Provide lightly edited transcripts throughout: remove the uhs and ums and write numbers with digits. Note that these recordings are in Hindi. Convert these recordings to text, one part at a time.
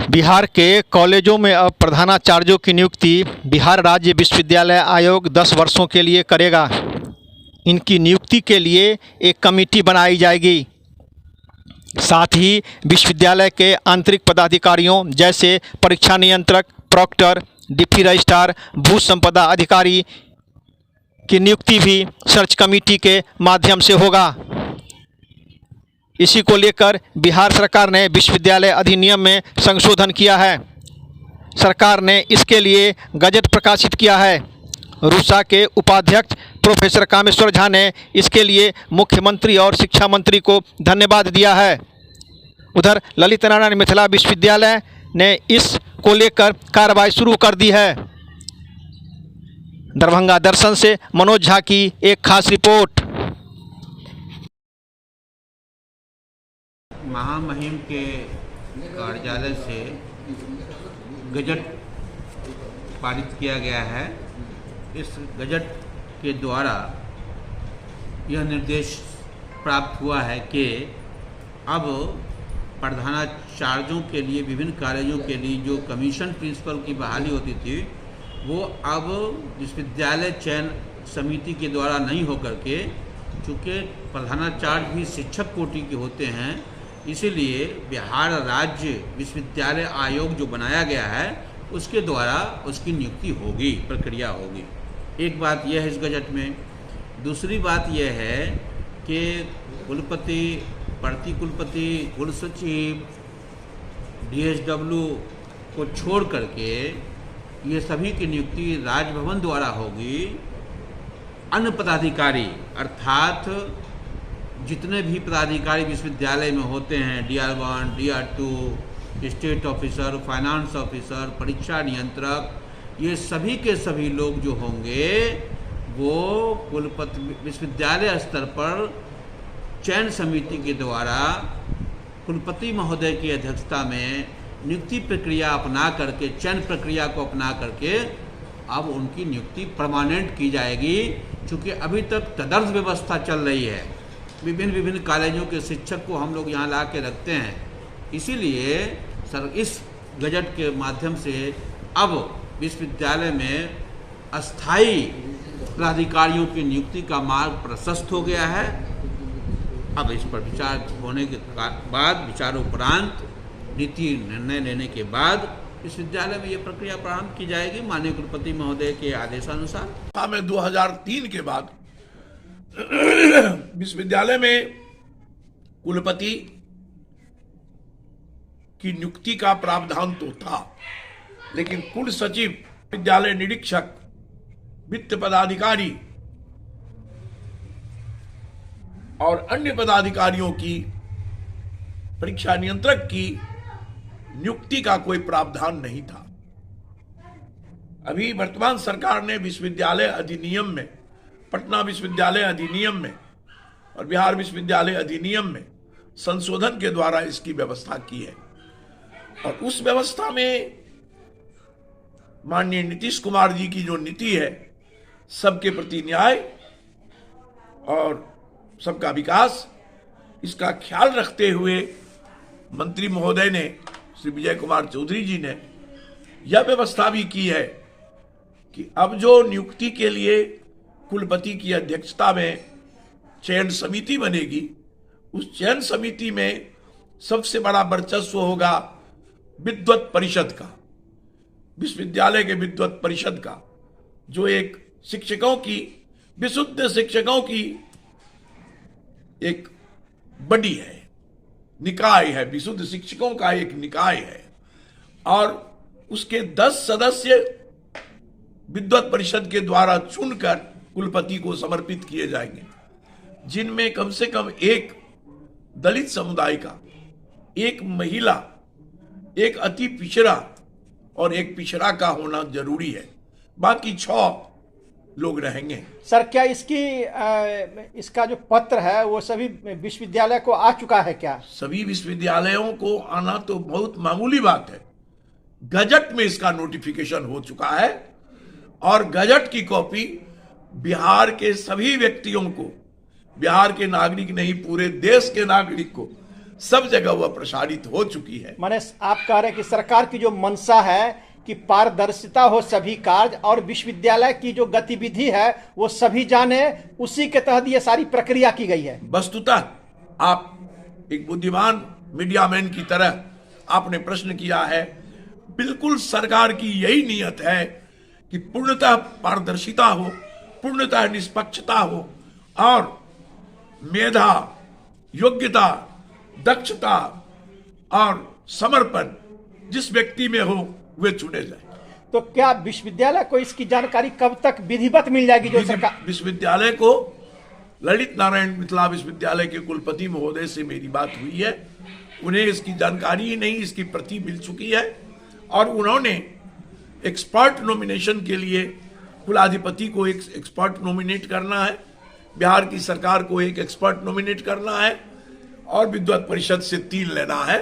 बिहार के कॉलेजों में अब प्रधानाचार्यों की नियुक्ति बिहार राज्य विश्वविद्यालय आयोग 10 वर्षों के लिए करेगा। इनकी नियुक्ति के लिए एक कमेटी बनाई जाएगी। साथ ही विश्वविद्यालय के आंतरिक पदाधिकारियों जैसे परीक्षा नियंत्रक, प्रॉक्टर, डिप्टी रजिस्ट्रार, भू संपदा अधिकारी की नियुक्ति भी सर्च कमेटी के माध्यम से होगा। इसी को लेकर बिहार सरकार ने विश्वविद्यालय अधिनियम में संशोधन किया है। सरकार ने इसके लिए गजट प्रकाशित किया है। रूसा के उपाध्यक्ष प्रोफेसर कामेश्वर झा ने इसके लिए मुख्यमंत्री और शिक्षा मंत्री को धन्यवाद दिया है। उधर ललित नारायण मिथिला विश्वविद्यालय ने इस को लेकर कार्रवाई शुरू कर दी है। दरभंगा दर्शन से मनोज झा की एक खास रिपोर्ट। महामहिम के कार्यालय से गजट पारित किया गया है। इस गजट के द्वारा यह निर्देश प्राप्त हुआ है कि अब प्रधानाचार्यों के लिए विभिन्न कॉलेजों के लिए जो कमीशन प्रिंसिपल की बहाली होती थी वो अब विश्वविद्यालय चयन समिति के द्वारा नहीं होकर के, चूँकि प्रधानाचार्य भी शिक्षक कोटि के होते हैं, इसीलिए बिहार राज्य विश्वविद्यालय आयोग जो बनाया गया है उसके द्वारा उसकी नियुक्ति होगी, प्रक्रिया होगी। एक बात यह है इस गजट में। दूसरी बात यह है कि कुलपति, प्रति कुलपति, कुलसचिव, DSW को छोड़ करके ये सभी की नियुक्ति राजभवन द्वारा होगी। अन्य पदाधिकारी अर्थात जितने भी पदाधिकारी विश्वविद्यालय में होते हैं, DR1, DR2, state officer, finance officer, परीक्षा नियंत्रक, ये सभी के सभी लोग जो होंगे वो कुलपति विश्वविद्यालय स्तर पर चयन समिति के द्वारा कुलपति महोदय की अध्यक्षता में नियुक्ति प्रक्रिया अपना करके, चयन प्रक्रिया को अपना करके अब उनकी नियुक्ति परमानेंट की जाएगी। चूँकि अभी तक तदर्थ व्यवस्था चल रही है, विभिन्न कॉलेजों के शिक्षक को हम लोग यहाँ ला के रखते हैं, इसीलिए सर इस गजट के माध्यम से अब विश्वविद्यालय में अस्थाई पदाधिकारियों की नियुक्ति का मार्ग प्रशस्त हो गया है। अब इस पर विचार होने के बाद, विचारोपरांत नीति निर्णय लेने के बाद विश्वविद्यालय में ये प्रक्रिया प्रारंभ की जाएगी माननीय कुलपति महोदय के आदेशानुसार। में 2003 के बाद विश्वविद्यालय में कुलपति की नियुक्ति का प्रावधान तो था, लेकिन कुल सचिव, विद्यालय निरीक्षक, वित्त पदाधिकारी और अन्य पदाधिकारियों की, परीक्षा नियंत्रक की नियुक्ति का कोई प्रावधान नहीं था। अभी वर्तमान सरकार ने विश्वविद्यालय अधिनियम में, पटना विश्वविद्यालय अधिनियम में और बिहार विश्वविद्यालय अधिनियम में संशोधन के द्वारा इसकी व्यवस्था की है। और उस व्यवस्था में माननीय नीतीश कुमार जी की जो नीति है, सबके प्रति न्याय और सबका विकास, इसका ख्याल रखते हुए मंत्री महोदय ने, श्री विजय कुमार चौधरी जी ने यह व्यवस्था भी की है कि अब जो नियुक्ति के लिए कुलपति की अध्यक्षता में चयन समिति बनेगी, उस चयन समिति में सबसे बड़ा वर्चस्व होगा विद्वत परिषद का, विश्वविद्यालय के विद्वत परिषद का, जो एक शिक्षकों की, विशुद्ध शिक्षकों की एक बड़ी है, निकाय है, विशुद्ध शिक्षकों का एक निकाय है। और उसके 10 सदस्य विद्वत परिषद के द्वारा चुनकर कुलपति को समर्पित किए जाएंगे, जिनमें कम से कम एक दलित समुदाय का, एक महिला, एक अति पिछड़ा और एक पिछड़ा का होना जरूरी है। बाकी 6 लोग रहेंगे। सर, क्या इसका जो पत्र है वो सभी विश्वविद्यालय को आ चुका है क्या? सभी विश्वविद्यालयों को आना तो बहुत मामूली बात है। गजट में इसका नोटिफिकेशन हो चुका है और गजट की कॉपी बिहार के सभी व्यक्तियों को, बिहार के नागरिक नहीं पूरे देश के नागरिक को सब जगह वह प्रसारित हो चुकी है। माने आप कह रहे हैं कि सरकार की जो मंशा है कि पारदर्शिता हो सभी कार्य और विश्वविद्यालय की जो गतिविधि है वो सभी जाने, उसी के तहत ये सारी प्रक्रिया की गई है। वस्तुतः आप एक बुद्धिमान मीडिया मैन की तरह आपने प्रश्न किया है। बिल्कुल सरकार की यही नियत है कि पूर्णतः पारदर्शिता हो, पूर्णतः निष्पक्षता हो और मेधा, योग्यता, दक्षता और समर्पण जिस व्यक्ति में हो वे चुने जाए। तो क्या विश्वविद्यालय को इसकी जानकारी कब तक विधिवत मिल जाएगी? जो सरकार विश्वविद्यालय को ललित नारायण मिथिला विश्वविद्यालय के कुलपति महोदय से मेरी बात हुई है, उन्हें इसकी जानकारी ही नहीं, इसकी प्रति मिल चुकी है और उन्होंने एक्सपर्ट नॉमिनेशन के लिए कुलाधिपति को एक एक्सपर्ट नॉमिनेट करना है, बिहार की सरकार को एक एक्सपर्ट नॉमिनेट करना है और विद्वत परिषद से 3 लेना है,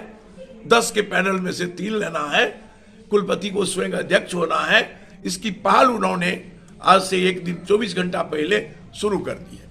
10 के पैनल में से 3 लेना है, कुलपति को स्वयं अध्यक्ष होना है। इसकी पहल उन्होंने आज से एक दिन 24 घंटा पहले शुरू कर दी है।